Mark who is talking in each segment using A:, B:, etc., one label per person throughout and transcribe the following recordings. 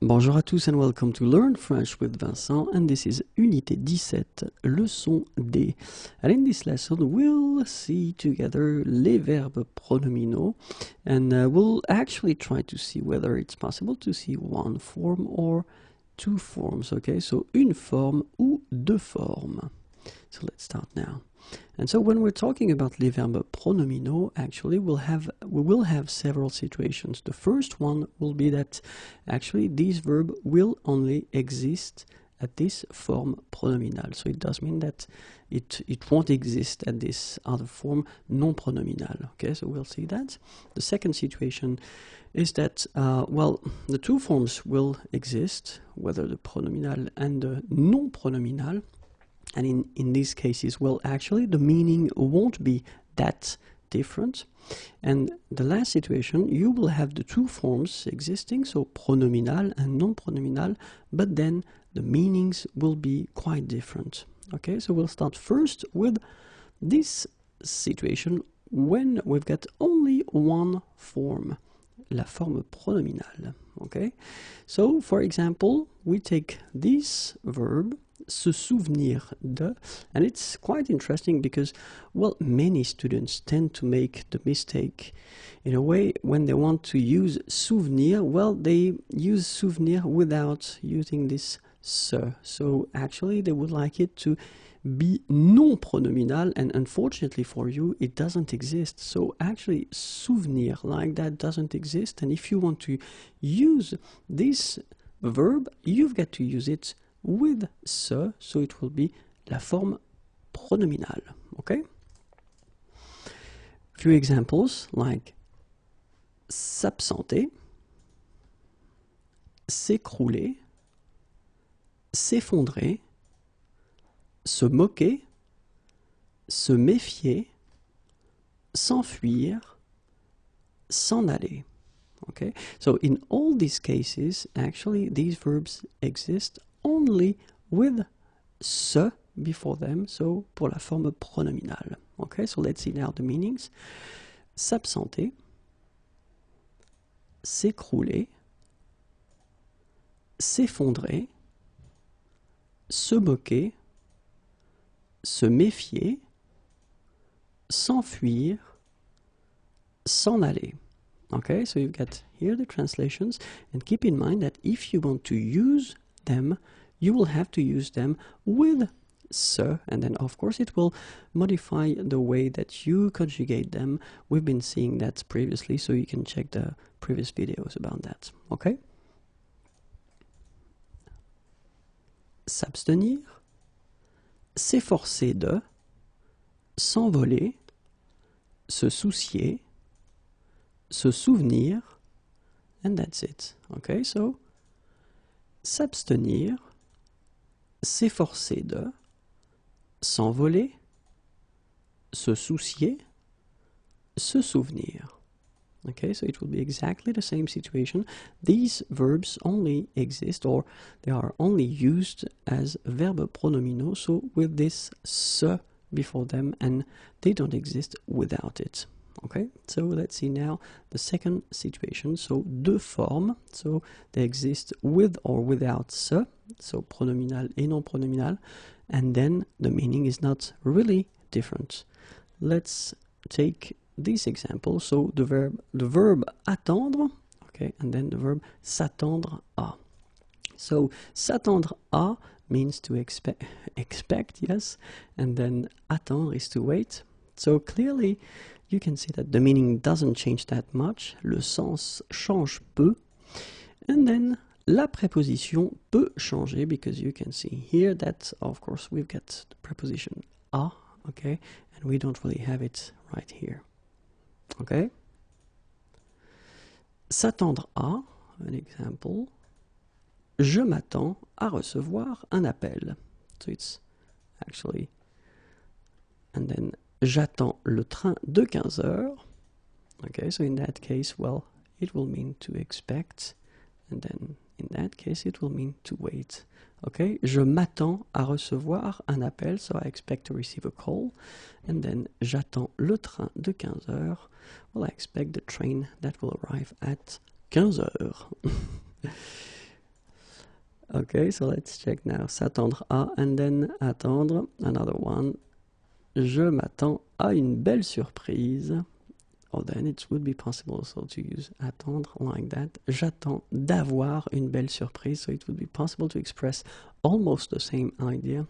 A: Bonjour à tous and welcome to Learn French with Vincent, and this is Unité 17, leçon D. And in this lesson we'll see together les verbes pronominaux, and we'll actually try to see whether it's possible to see one form or two forms, okay? So une forme ou deux formes. So let's start now. And so when we're talking about les verbes pronominaux, actually we will have several situations. The first one will be that actually this verb will only exist at this form pronominal. So it does mean that it won't exist at this other form non-pronominal. Okay, so we'll see that. The second situation is that, well, the two forms will exist, whether the pronominal and the non-pronominal. And in these cases, well, actually, the meaning won't be that different. And the last situation, you will have the two forms existing, so pronominal and non-pronominal, but then the meanings will be quite different. Okay, so we'll start first with this situation when we've got only one form, la forme pronominale. Okay, so for example, we take this verb, se souvenir de, and it's quite interesting because, well, many students tend to make the mistake in a way when they want to use souvenir, well, they use souvenir without using this se. So actually they would like it to be non-pronominal, and unfortunately for you it doesn't exist. So actually souvenir like that doesn't exist, and if you want to use this verb, you've got to use it with se, so it will be la forme pronominale. Okay? Few examples like s'absenter, s'écrouler, s'effondrer, se moquer, se méfier, s'enfuir, s'en aller. Okay? So in all these cases, actually these verbs exist only with se before them, so pour la forme pronominale. Okay, so let's see now the meanings. S'absenter, s'écrouler, s'effondrer, se moquer, se méfier, s'enfuir, s'en aller. Okay, so you've got here the translations, and keep in mind that if you want to use them, you will have to use them with se, and then of course it will modify the way that you conjugate them. We've been seeing that previously, so you can check the previous videos about that. Okay? S'abstenir, s'efforcer de, s'envoler, se soucier, se souvenir, and that's it. Okay, so s'abstenir, s'efforcer de, s'envoler, se soucier, se souvenir. Okay, so it will be exactly the same situation. These verbs only exist, or they are only used as verbes pronominaux, so with this se before them, and they don't exist without it. Okay, so let's see now the second situation. So deux formes, so they exist with or without se, so pronominal et non pronominal, and then the meaning is not really different. Let's take this example. So the verb attendre, okay, and then the verb s'attendre à. So s'attendre à means to expect, yes, and then attendre is to wait. So clearly you can see that the meaning doesn't change that much. Le sens change peu. And then la préposition peut changer, because you can see here that, of course, we've got the preposition à, okay, and we don't really have it right here. Okay? S'attendre à, an example. Je m'attends à recevoir un appel. So it's actually, and then j'attends le train de 15 heures. Okay, so in that case, well, it will mean to expect, and then in that case it will mean to wait. Okay, je m'attends à recevoir un appel, so I expect to receive a call, and then j'attends le train de 15 heures. Well, I expect the train that will arrive at 15 heures. Okay, so let's check now. S'attendre à, and then attendre, another one. Je m'attends à une belle surprise. Or then it would be possible also to use attendre like that. J'attends d'avoir une belle surprise. So it would be possible to express almost the same idea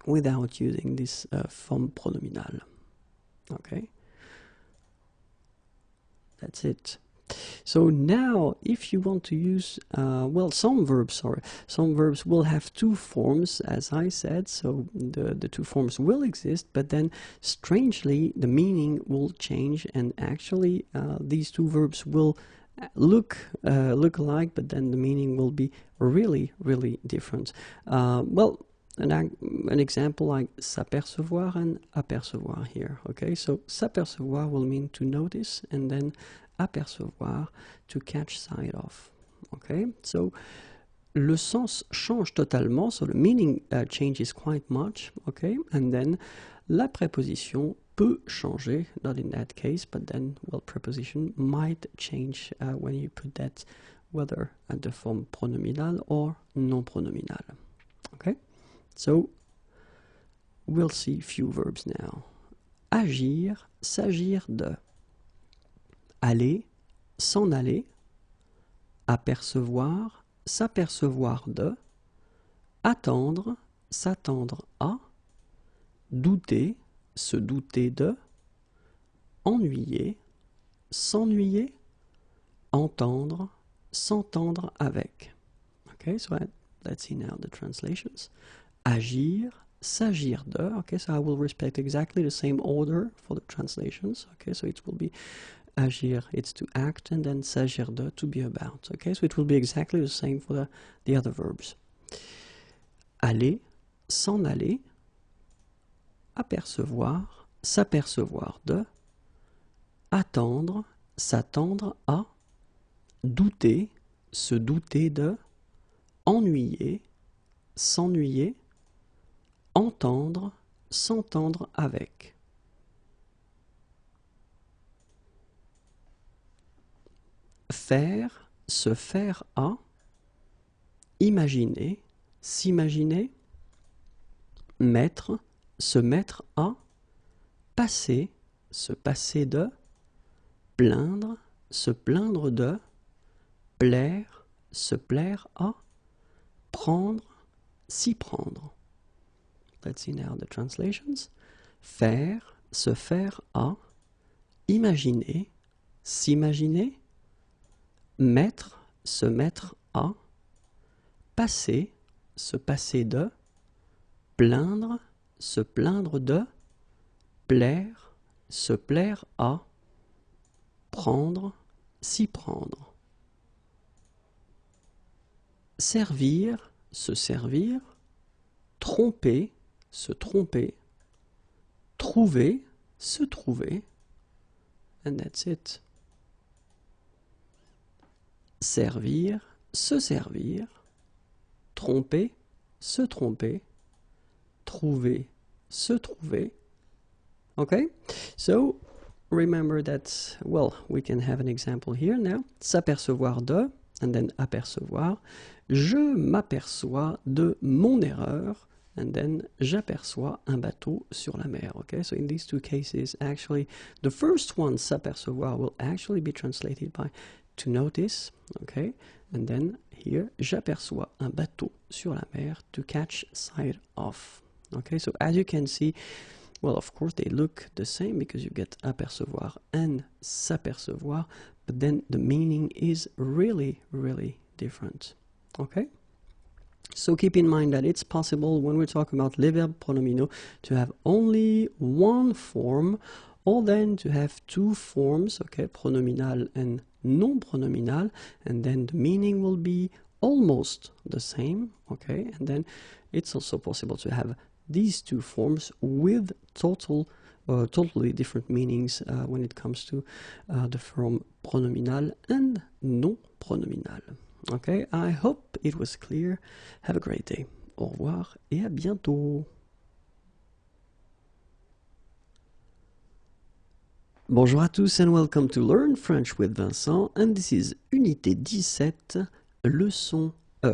A: without using this form pronominal. Okay, that's it. So now, if you want to use, well, some verbs will have two forms, as I said, so the two forms will exist, but then strangely, the meaning will change, and actually, these two verbs will look alike, but then the meaning will be really, really different. Well, an example like s'apercevoir and apercevoir here, okay? So s'apercevoir will mean to notice, and then apercevoir, to catch sight of. Okay, so le sens change totalement, so the meaning changes quite much. Okay, and then la préposition peut changer, not in that case, but then, well, preposition might change when you put that whether at the form pronominal or non-pronominal. Okay, so we'll see few verbs now. Agir, s'agir de. Aller, s'en aller, apercevoir, s'apercevoir de, attendre, s'attendre à, douter, se douter de, ennuyer, s'ennuyer, entendre, s'entendre avec. Okay, so let's see now the translations. Agir, s'agir de. Okay, so I will respect exactly the same order for the translations. Okay, so it will be agir, it's to act, and then s'agir de, to be about. Okay, so it will be exactly the same for the other verbs. Aller, s'en aller, apercevoir, s'apercevoir de, attendre, s'attendre à, douter, se douter de, ennuyer, s'ennuyer, entendre, s'entendre avec. Faire, se faire à, imaginer, s'imaginer, mettre, se mettre à, passer, se passer de, plaindre, se plaindre de, plaire, se plaire à, prendre, s'y prendre. Let's see now the translations. Faire, se faire à, imaginer, s'imaginer, mettre, se mettre à, passer, se passer de, plaindre, se plaindre de, plaire, se plaire à, prendre, s'y prendre. Servir, se servir, tromper, se tromper, trouver, se trouver, and that's it. Servir, se servir, tromper, se tromper, trouver, se trouver. Okay, so remember that, well, we can have an example here now. S'apercevoir de, and then apercevoir. Je m'aperçois de mon erreur, and then j'aperçois un bateau sur la mer. Okay, so in these two cases, actually, the first one, s'apercevoir, will actually be translated by to notice, okay, and then here, j'aperçois un bateau sur la mer, to catch sight of. Okay, so as you can see, well, of course, they look the same because you get apercevoir and s'apercevoir, but then the meaning is really, really different. Okay? So keep in mind that it's possible when we're talking about les verbes pronominaux to have only one form, or then to have two forms, okay, pronominal and non-pronominal, and then the meaning will be almost the same, okay, and then it's also possible to have these two forms with totally different meanings when it comes to the form pronominal and non-pronominal. Okay, I hope it was clear. Have a great day. Au revoir et à bientôt. Bonjour à tous and welcome to Learn French with Vincent, and this is Unité 17, leçon E.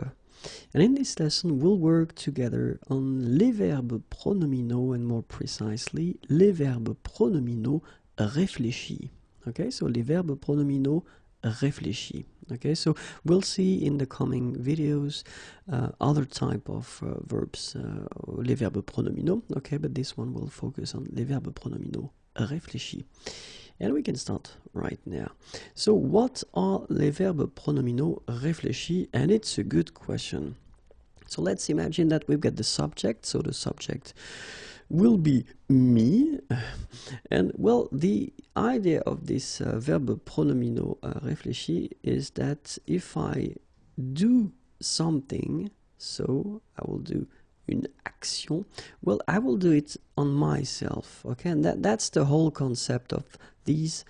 A: And in this lesson, we'll work together on les verbes pronominaux, and more precisely, les verbes pronominaux réfléchis. Okay, so les verbes pronominaux réfléchis. Okay, so we'll see in the coming videos other type of verbs, les verbes pronominaux. Okay, but this one will focus on les verbes pronominaux réfléchis. And we can start right now. So what are les verbes pronominaux réfléchis? And it's a good question. So let's imagine that we've got the subject. So the subject will be me. And well, the idea of this verbe pronominaux réfléchis is that if I do something, so I will do une action, well, I will do it on myself, okay? And that's the whole concept of these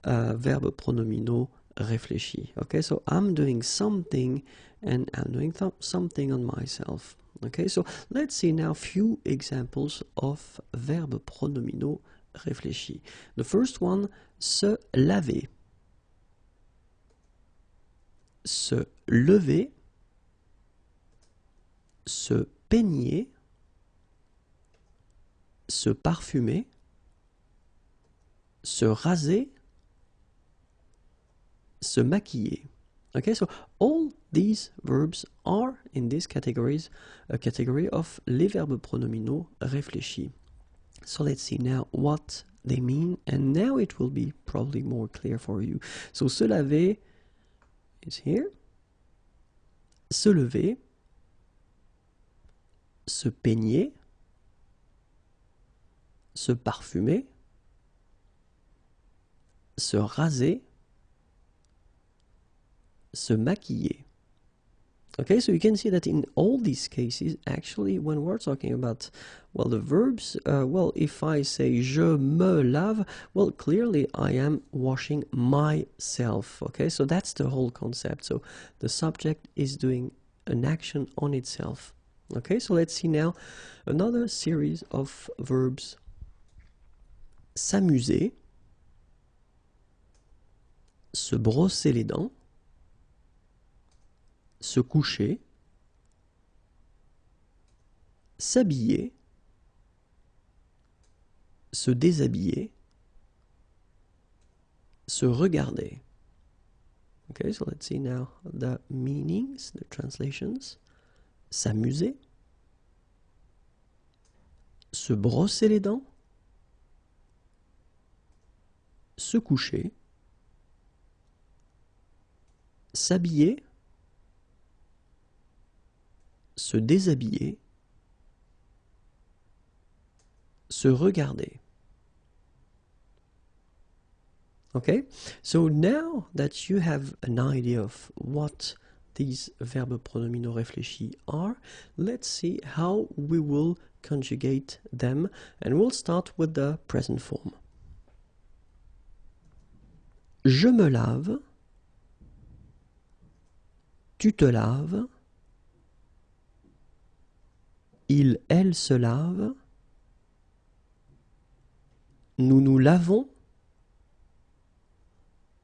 A: verbes pronominaux réfléchis, okay? So I'm doing something and I'm doing something on myself, okay? So let's see now a few examples of verbes pronominaux réfléchis. The first one, se laver, se lever, se peigner, se parfumer, se raser, se maquiller. Okay, so all these verbs are in this categories, a category of les verbes pronominaux réfléchis. So let's see now what they mean, and now it will be probably more clear for you. So se laver is here, se lever, se peigner, se parfumer, se raser, se maquiller. Okay, so you can see that in all these cases, actually, when we're talking about, well, the verbs, well, if I say je me lave, well, clearly I am washing myself. Okay, so that's the whole concept. So the subject is doing an action on itself. Okay, so let's see now another series of verbs. S'amuser, se brosser les dents, se coucher, s'habiller, se déshabiller, se regarder. Okay, so let's see now the meanings, the translations. S'amuser, se brosser les dents, se coucher, s'habiller, se déshabiller, se regarder. Okay, so now that you have an idea of what these verbes pronominaux réfléchis are, let's see how we will conjugate them, and we'll start with the present form. Je me lave, tu te laves, il, elle se lave, nous nous lavons,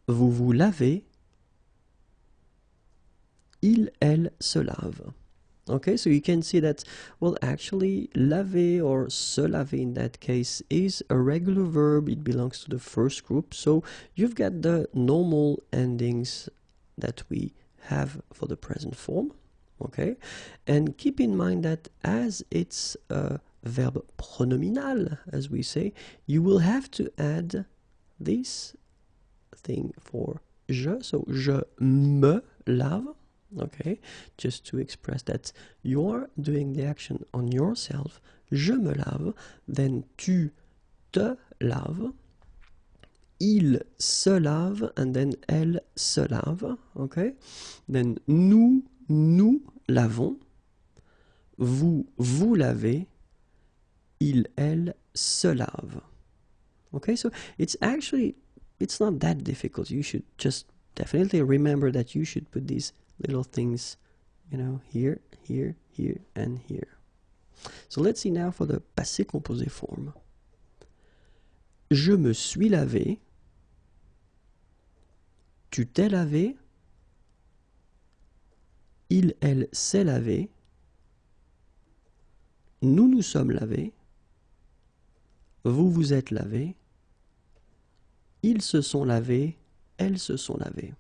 A: vous vous lavez, il, elle se lave. Okay, so you can see that, well, actually, laver or se laver in that case is a regular verb. It belongs to the first group. So you've got the normal endings that we have for the present form. Okay, and keep in mind that as it's a verb pronominal, as we say, you will have to add this thing for je. So je me lave. Okay, just to express that you are doing the action on yourself. Je me lave, then tu te laves, il se lave, and then elle se lave. Okay, then nous nous lavons, vous vous lavez, il elle se lave. Okay, so it's not that difficult. You should just definitely remember that you should put these little things, you know, here, here, here, and here. So let's see now for the passé composé form. Je me suis lavé, tu t'es lavé, il, elle s'est lavé, nous nous sommes lavés, vous vous êtes lavés, ils se sont lavés, elles se sont lavées.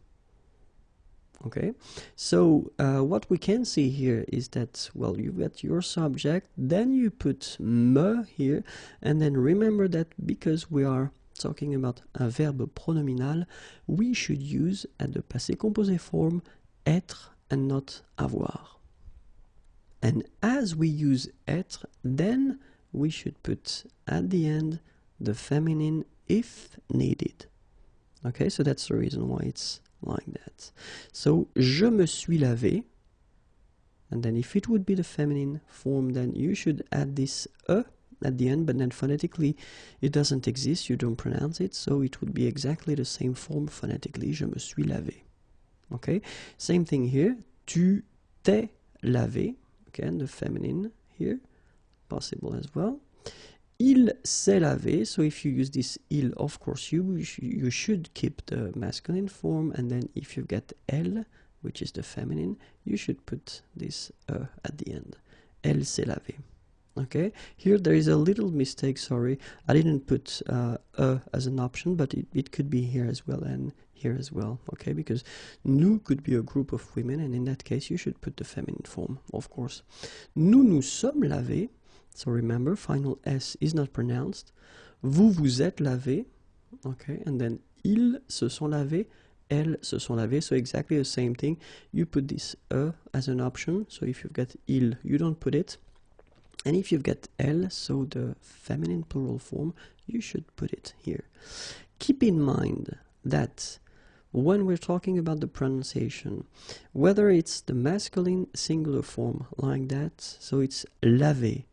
A: Okay, so what we can see here is that, well, you got your subject, then you put me here, and then remember that because we are talking about un verbe pronominal, we should use at the passé composé form être and not avoir. And as we use être, then we should put at the end the feminine if needed. Okay, so that's the reason why it's like that. So, je me suis lavé, and then if it would be the feminine form, then you should add this e at the end, but then phonetically it doesn't exist, you don't pronounce it, so it would be exactly the same form phonetically, je me suis lavé. Okay, same thing here, tu t'es lavé, okay, and the feminine here, possible as well. Il s'est lavé, so if you use this il, of course, you should keep the masculine form, and then if you get elle, which is the feminine, you should put this at the end. Elle s'est lavé. Okay, here there is a little mistake, sorry. I didn't put as an option, but it could be here as well and here as well, okay, because nous could be a group of women, and in that case you should put the feminine form, of course. Nous nous sommes lavés. So remember, final S is not pronounced. Vous vous êtes lavé. Okay, and then ils se sont lavés, elles se sont lavées. So exactly the same thing. You put this as an option. So if you've got il, you don't put it. And if you've got elle, so the feminine plural form, you should put it here. Keep in mind that when we're talking about the pronunciation, whether it's the masculine singular form like that, so it's lavé.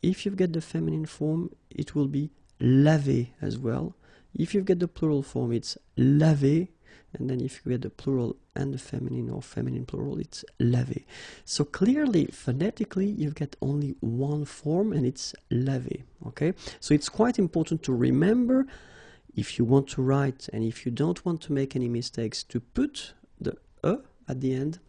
A: If you've got the feminine form, it will be lavé as well. If you've got the plural form, it's lavé. And then if you get the plural and the feminine or feminine plural, it's lavé. So clearly, phonetically, you've got only one form, and it's lavé. Okay? So it's quite important to remember, if you want to write and if you don't want to make any mistakes, to put the e at the end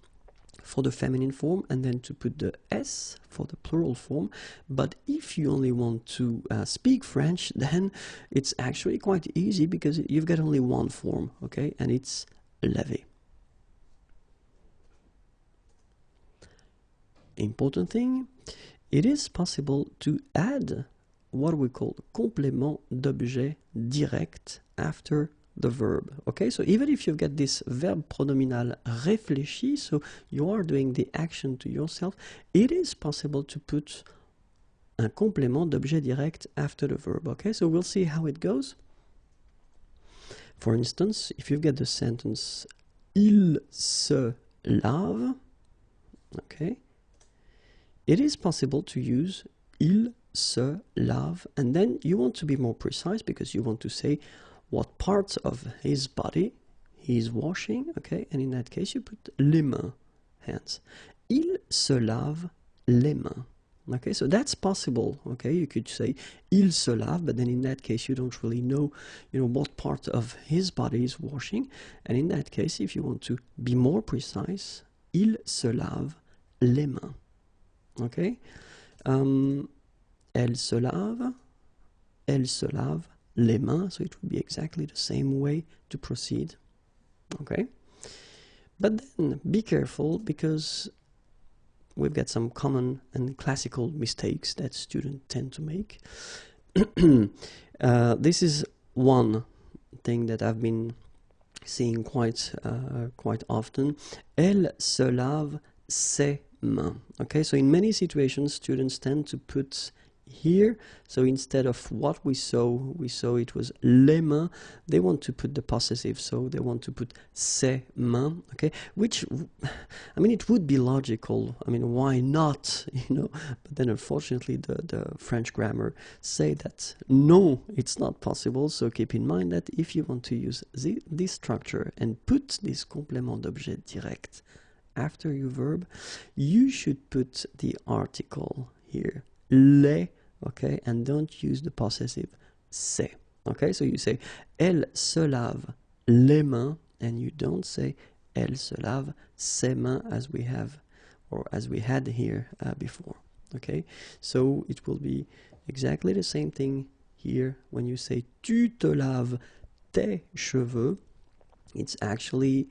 A: for the feminine form, and then to put the S for the plural form. But if you only want to speak French, then it's actually quite easy because you've got only one form, okay, and it's lavé. Important thing, it is possible to add what we call complément d'objet direct after the verb. Okay, so even if you've got this verb pronominal réfléchi, so you are doing the action to yourself, it is possible to put un complément d'objet direct after the verb. Okay, so we'll see how it goes. For instance, if you've got the sentence il se lave, okay, it is possible to use il se lave, and then you want to be more precise because you want to say what parts of his body he's washing, okay, and in that case you put les mains, hands. Il se lave les mains. Okay, so that's possible, okay, you could say il se lave, but then in that case you don't really know, what part of his body is washing, and in that case, if you want to be more precise, il se lave les mains, okay. Elle se lave les mains, so it would be exactly the same way to proceed, okay. But then be careful, because we've got some common and classical mistakes that students tend to make. This is one thing that I've been seeing quite often. Elle se lave ses mains. Okay, so in many situations, students tend to put here, so instead of what we saw it was les mains, they want to put the possessive, so they want to put ses mains, okay, which, I mean, it would be logical, I mean, why not, but then unfortunately the French grammar say that no, it's not possible, so keep in mind that if you want to use this structure and put this complément d'objet direct after your verb, you should put the article here, les, okay, and don't use the possessive c'est. Okay, so you say elle se lave les mains, and you don't say Elle se lave ses mains as we have, or as we had here before. Okay, so it will be exactly the same thing here when you say tu te laves tes cheveux. It's actually,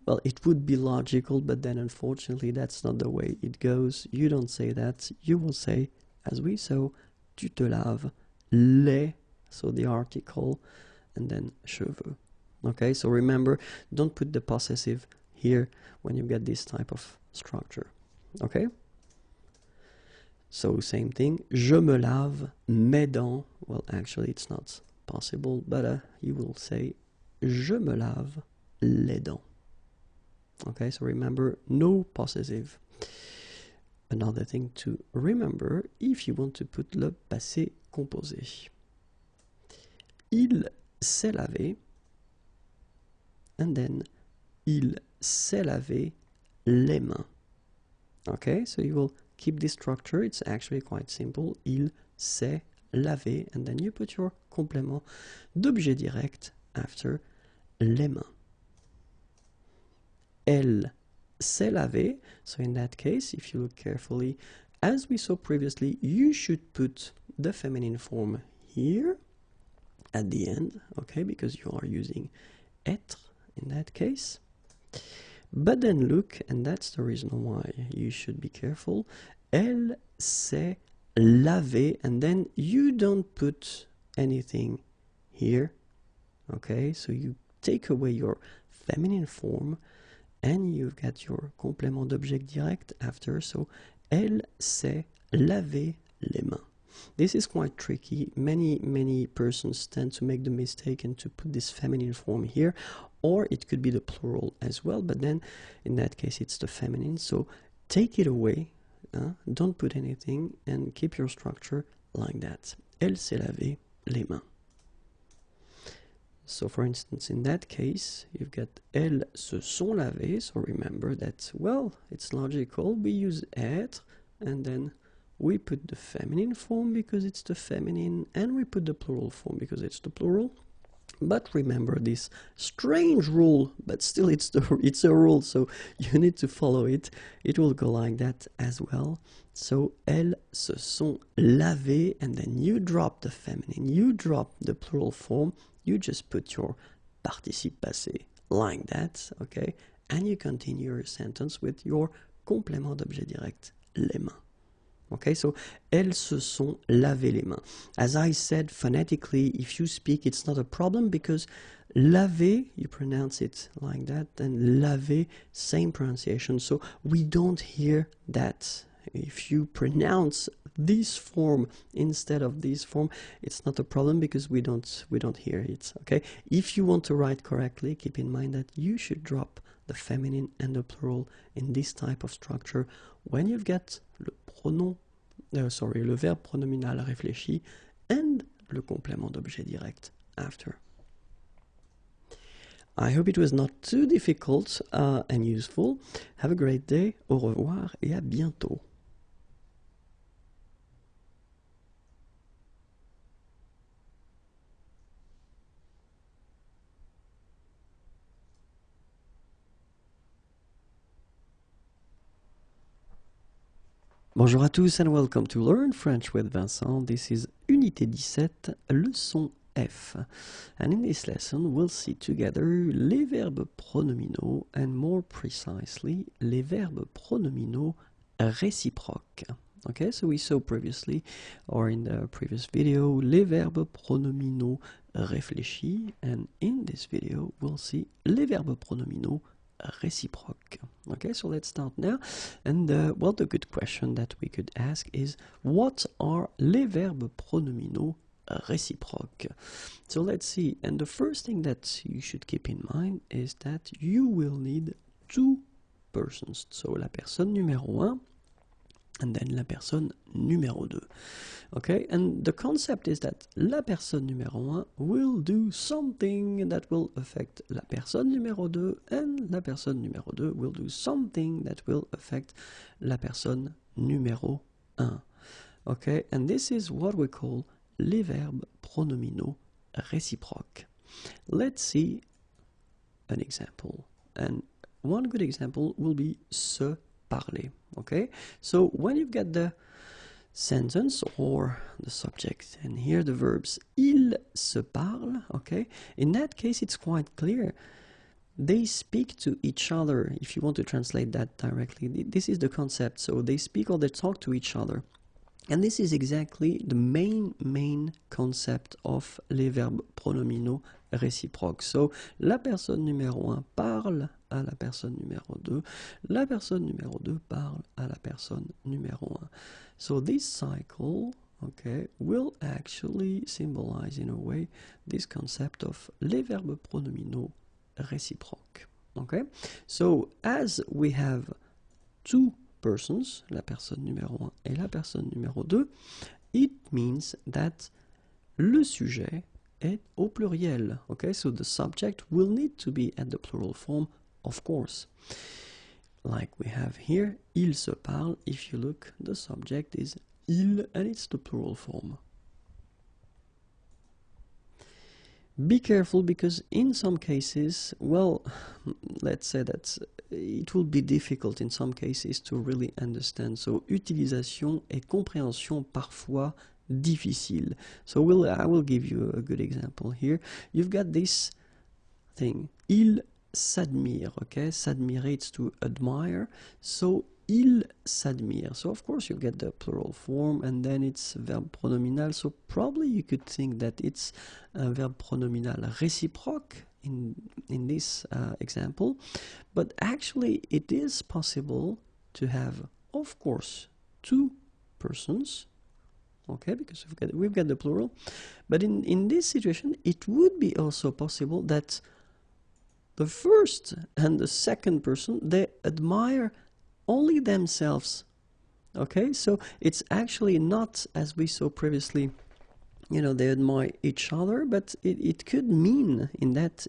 A: well, it would be logical, but then unfortunately that's not the way it goes. You don't say that. You will say, as we saw, tu te laves les, so the article, and then cheveux. Okay, so remember, don't put the possessive here when you get this type of structure. Okay? So same thing, je me lave mes dents. Well, actually it's not possible, but you will say, je me lave les dents. Okay, so remember, no possessive. Another thing to remember if you want to put le passé composé. Il s'est lavé, and then il s'est lavé les mains. Okay, so you will keep this structure. It's actually quite simple. Il s'est lavé, and then you put your complément d'objet direct after les mains. Elle s'est lavée. So in that case, if you look carefully, as we saw previously, you should put the feminine form here at the end, okay, because you are using être in that case. But then look, and that's the reason why you should be careful, elle s'est lavée, and then you don't put anything here, okay, so you take away your feminine form, and you've got your complément d'objet direct after, so elle s'est lavé les mains. This is quite tricky. Many persons tend to make the mistake and to put this feminine form here, or it could be the plural as well, but then in that case it's the feminine, so take it away, don't put anything, and keep your structure like that. Elle s'est lavé les mains. So for instance, in that case, you've got elles se sont lavées, so remember that, well, it's logical, we use être, and then we put the feminine form because it's the feminine, and we put the plural form because it's the plural. But remember this strange rule, but still it's a rule, so you need to follow it. It will go like that as well. So elles se sont lavées, and then you drop the feminine, you drop the plural form, you just put your participe passé like that, okay? And you continue your sentence with your complément d'objet direct, les mains. Okay, so elles se sont lavé les mains. As I said, phonetically, if you speak, it's not a problem because laver, you pronounce it like that, and laver, same pronunciation. So we don't hear that. If you pronounce this form instead of this form, it's not a problem because we don't hear it. Okay, if you want to write correctly, keep in mind that you should drop the feminine and the plural in this type of structure when you've got le verbe pronominal réfléchi and le complément d'objet direct after. I hope it was not too difficult and useful. Have a great day. Au revoir et à bientôt. Bonjour à tous and welcome to Learn French with Vincent. This is Unité 17, leçon F. And in this lesson we'll see together les verbes pronominaux and more precisely les verbes pronominaux réciproques. Okay, so we saw previously or in the previous video les verbes pronominaux réfléchis, and in this video we'll see les verbes pronominaux réciproque. Okay, so let's start now. And well, the good question that we could ask is, what are les verbes pronominaux réciproques? So let's see. And the first thing that you should keep in mind is that you will need two persons. So la personne numéro un and then la personne numéro deux. Okay, and the concept is that la personne numéro un will do something that will affect la personne numéro deux, and la personne numéro deux will do something that will affect la personne numéro un. Okay, and this is what we call les verbes pronominaux réciproques. Let's see an example. And one good example will be se parler. Okay, so when you've got the sentence or the subject and here the verbs ils se parlent, okay, in that case it's quite clear. They speak to each other, if you want to translate that directly. This is the concept. So they speak or they talk to each other. And this is exactly the main concept of les verbes pronominaux réciproques. So, la personne numéro 1 parle à la personne numéro 2. La personne numéro 2 parle à la personne numéro 1. So, this cycle, okay, will actually symbolize in a way this concept of les verbes pronominaux réciproques. Okay? So, as we have two persons, la personne numéro 1 et la personne numéro 2, it means that le sujet est au pluriel. Okay, so the subject will need to be at the plural form, of course. Like we have here, ils se parlent. If you look, the subject is il and it's the plural form. Be careful because in some cases, well, let's say that it will be difficult in some cases to really understand. So, utilisation et compréhension parfois difficile. So, I will give you a good example here. You've got this thing. Il s'admire, okay? S'admirer, it's to admire. So, il s'admire. So, of course, you get the plural form and then it's verb pronominal. So, probably you could think that it's a verb pronominal réciproque in this example. But actually, it is possible to have, of course, two persons, okay, because we've got the plural. But in this situation, it would be also possible that the first and the second person, they admire only themselves. Okay, so it's actually not, as we saw previously, you know, they admire each other, but it could mean in that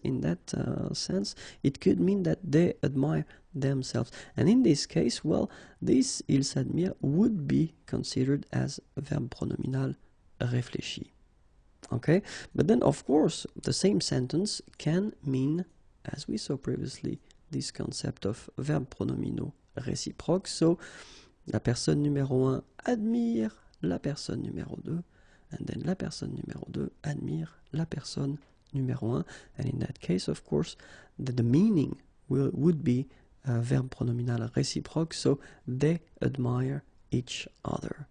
A: sense, it could mean that they admire themselves. And in this case, well, this il s'admire would be considered as verb pronominal réfléchi. Okay, but then of course the same sentence can mean, as we saw previously, this concept of verb pronominaux réciproques. So, la personne numéro 1 admire la personne numéro 2, and then la personne numéro 2 admire la personne numéro 1. And in that case, of course, the meaning would be verb pronominal réciproque, so they admire each other.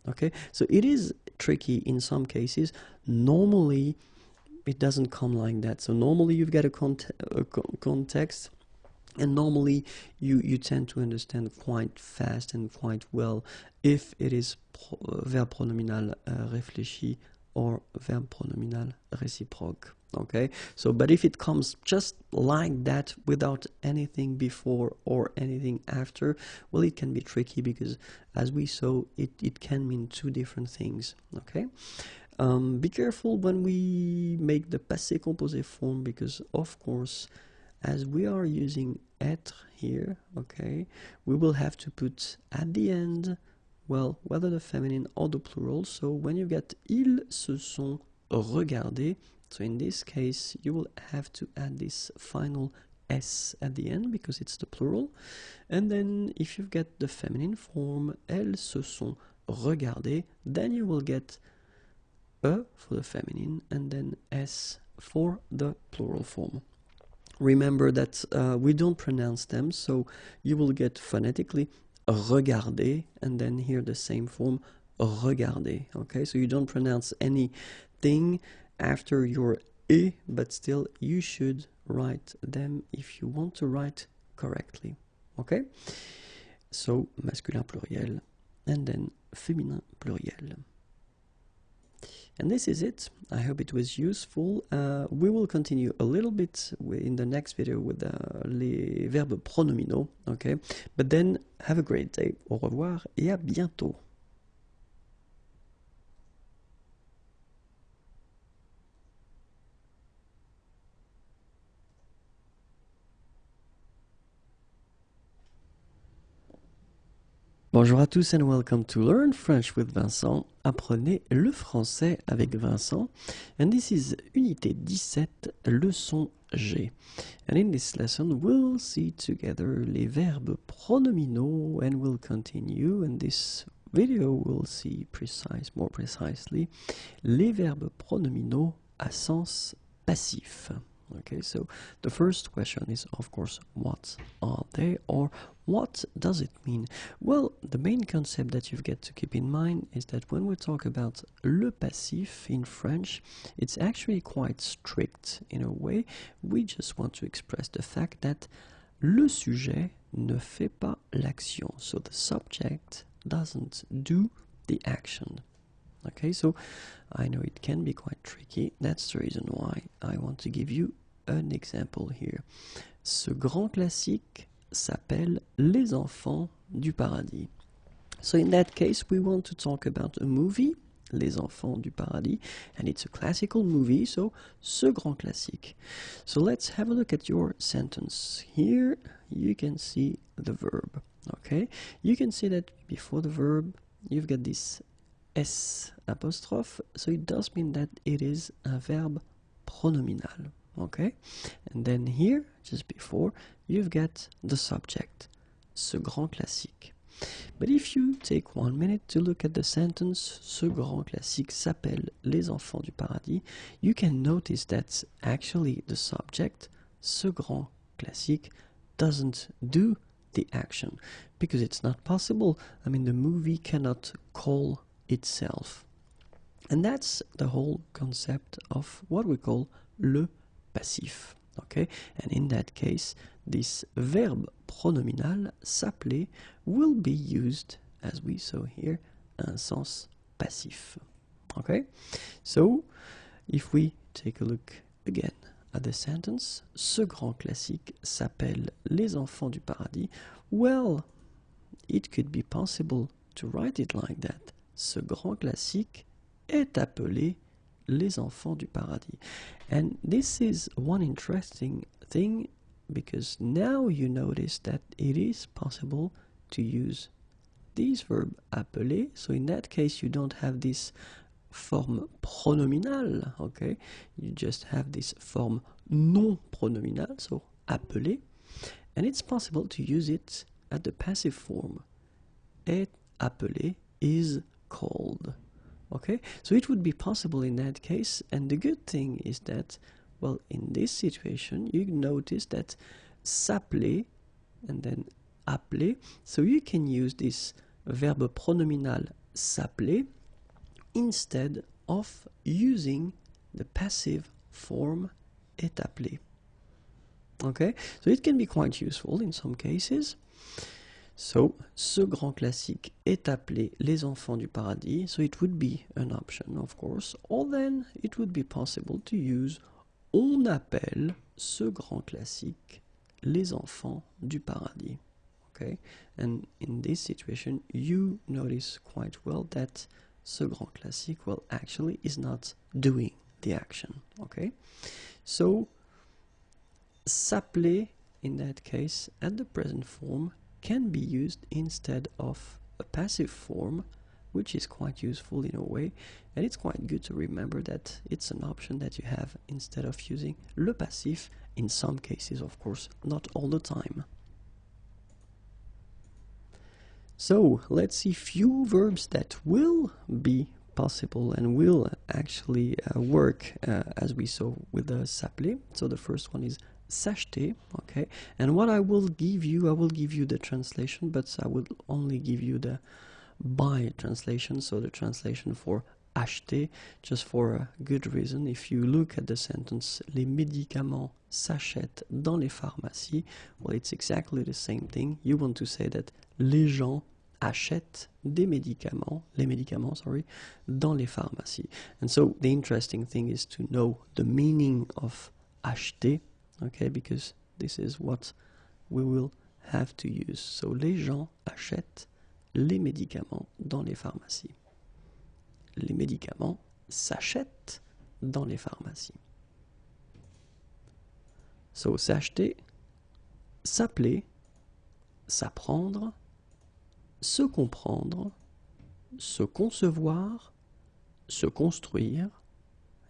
A: Okay, so it is tricky in some cases. Normally, it doesn't come like that. So normally you've got a context, and normally you tend to understand quite fast and quite well if it is verb pronominal réfléchi or verb pronominal réciproque. Okay, so but if it comes just like that without anything before or anything after, well, it can be tricky because, as we saw, it can mean two different things. Okay, be careful when we make the passé composé form, because of course, as we are using être here, okay, we will have to put at the end, well, whether the feminine or the plural. So when you get ils se sont regardés, so in this case you will have to add this final s at the end because it's the plural. And then if you get the feminine form, elles se sont regardées, then you will get e for the feminine and then s for the plural form. Remember that we don't pronounce them, so you will get phonetically regarder and then here the same form regarder. Okay, so you don't pronounce anything after your e, but still you should write them if you want to write correctly. Okay, so masculin pluriel and then féminin pluriel. And this is it. I hope it was useful. We will continue a little bit in the next video with les verbes pronominaux. Okay, but then have a great day. Au revoir et à bientôt. Bonjour à tous and welcome to Learn French with Vincent. Apprenez le français avec Vincent. And this is unité 17, leçon G. And in this lesson, we'll see together les verbes pronominaux and we'll continue. In this video, we'll see more precisely, les verbes pronominaux à sens passif. Okay, so the first question is, of course, what are they, or what does it mean? Well, the main concept that you've got to keep in mind is that when we talk about le passif in French, it's actually quite strict in a way. We just want to express the fact that le sujet ne fait pas l'action, so the subject doesn't do the action. Okay, so I know it can be quite tricky. That's the reason why I want to give you an example here. Ce grand classique s'appelle Les Enfants du Paradis. So in that case, we want to talk about a movie, Les Enfants du Paradis, and it's a classical movie, so ce grand classique. So let's have a look at your sentence. Here you can see the verb, okay? You can see that before the verb, you've got this S apostrophe, so it does mean that it is a verb pronominal, okay? And then here, just before, you've got the subject, ce grand classique. But if you take 1 minute to look at the sentence, ce grand classique s'appelle Les Enfants du Paradis, you can notice that actually the subject, ce grand classique, doesn't do the action, because it's not possible. I mean, the movie cannot call itself. And that's the whole concept of what we call le passif. Okay? And in that case, this verb pronominal, s'appeler, will be used, as we saw here, un sens passif. Okay? So, if we take a look again at the sentence, ce grand classique s'appelle Les Enfants du Paradis, well, it could be possible to write it like that. Ce grand classique est appelé Les Enfants du Paradis. And this is one interesting thing, because now you notice that it is possible to use this verb appeler. So in that case, you don't have this form pronominal, okay? You just have this form non pronominal, so appeler. And it's possible to use it at the passive form. Est appelé is called. Okay, so it would be possible in that case, and the good thing is that, well, in this situation, you notice that s'appeler and then appeler, so you can use this verb pronominal s'appeler instead of using the passive form est appelé. Okay, so it can be quite useful in some cases. So, ce grand classique est appelé Les Enfants du Paradis, so it would be an option, of course, or then it would be possible to use on appelle ce grand classique Les Enfants du Paradis. Okay, and in this situation, you notice quite well that ce grand classique, well, actually is not doing the action. Okay, so s'appeler in that case at the present form can be used instead of a passive form, which is quite useful in a way, and it's quite good to remember that it's an option that you have instead of using le passif in some cases, of course, not all the time. So let's see few verbs that will be possible and will actually work as we saw with the s'appeler. So the first one is s'acheter, okay, and what I will give you the translation, but I will only give you the by translation, so the translation for acheter, just for a good reason. If you look at the sentence, les médicaments s'achètent dans les pharmacies, well, it's exactly the same thing. You want to say that les gens achètent des médicaments, les médicaments, dans les pharmacies. And so the interesting thing is to know the meaning of acheter, okay, because this is what we will have to use. So, les gens achètent les médicaments dans les pharmacies. Les médicaments s'achètent dans les pharmacies. So, s'acheter, s'appeler, s'apprendre, se comprendre, se concevoir, se construire.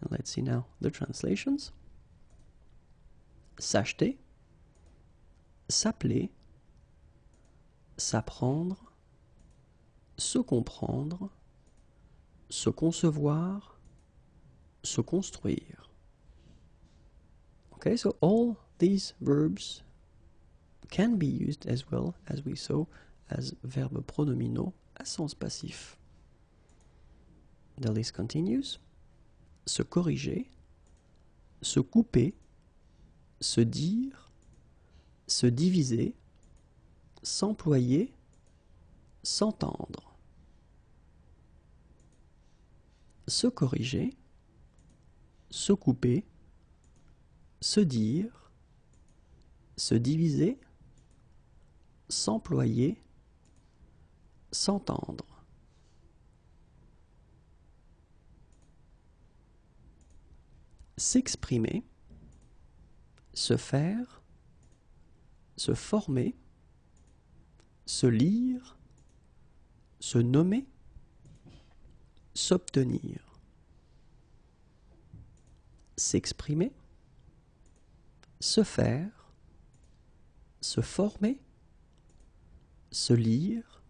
A: And let's see now the translations. S'acheter, s'appeler, s'apprendre, se comprendre, se concevoir, se construire. Okay, so all these verbs can be used as well, as we saw, as verbes pronominaux à sens passif. The list continues. Se corriger, se couper, se dire, se diviser, s'employer, s'entendre. Se corriger, se couper, se dire, se diviser, s'employer, s'entendre. S'exprimer, se faire, se former, se lire, se nommer, s'obtenir. S'exprimer, se faire, se former, se lire,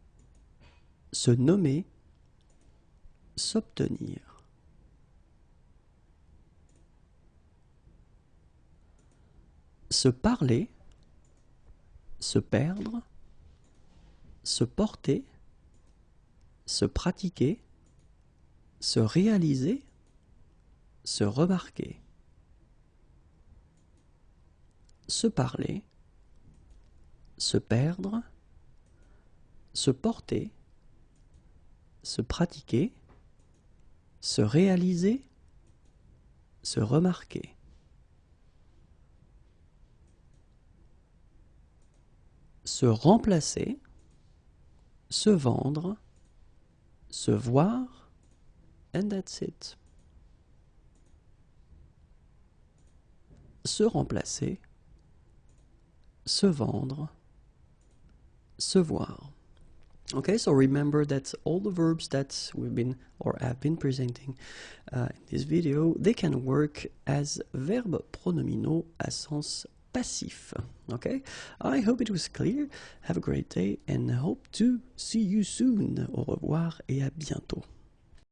A: se nommer, s'obtenir. Se parler, se perdre, se porter, se pratiquer, se réaliser, se remarquer. Se parler, se perdre, se porter, se pratiquer, se réaliser, se remarquer. Se remplacer, se vendre, se voir, and that's it. Se remplacer, se vendre, se voir. Okay, so remember that all the verbs that we've been or have been presenting in this video, they can work as verbes pronominaux à sens passif. Okay, I hope it was clear. Have a great day and hope to see you soon. Au revoir et à bientôt.